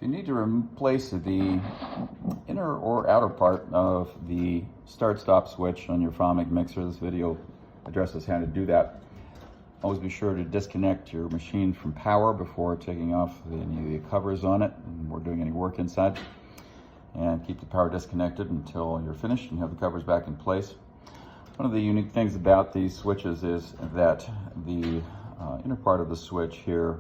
you need to replace the inner or outer part of the start-stop switch on your Famag mixer, this video addresses how to do that. Always be sure to disconnect your machine from power before taking off any of the covers on it or doing any work inside. And keep the power disconnected until you're finished and have the covers back in place. One of the unique things about these switches is that the inner part of the switch here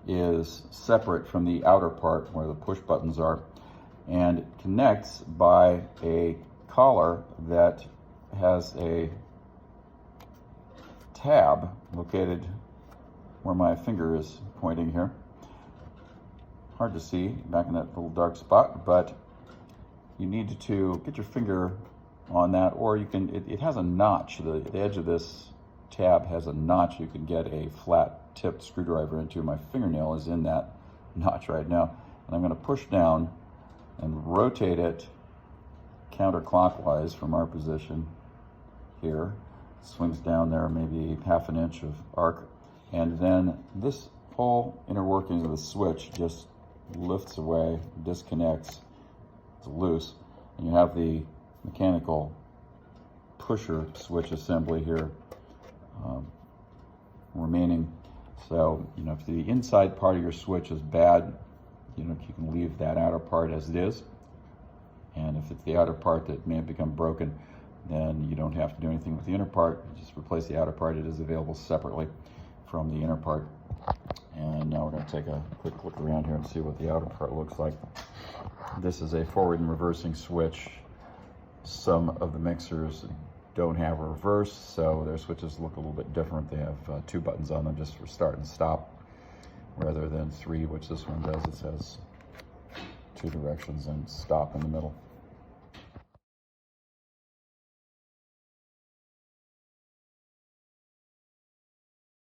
is separate from the outer part where the push buttons are, and it connects by a collar that has a tab located where my finger is pointing here. Hard to see back in that little dark spot, but you need to get your finger on that, or you can, it has a notch. The edge of this tab has a notch you can get a flat tipped screwdriver into. My fingernail is in that notch right now, and I'm going to push down and rotate it counterclockwise from our position here. Swings down there maybe half an inch of arc, and then this whole inner workings of the switch just lifts away, disconnects, it's loose, and you have the mechanical pusher switch assembly here remaining. So, you know, if the inside part of your switch is bad, you know, you can leave that outer part as it is. And if it's the outer part that may have become broken, then you don't have to do anything with the inner part. You just replace the outer part. It is available separately from the inner part. And now we're going to take a quick look around here and see what the outer part looks like. This is a forward and reversing switch. Some of the mixers don't have a reverse, so their switches look a little bit different. They have 2 buttons on them just for start and stop, rather than 3, which this one does. It has 2 directions and stop in the middle.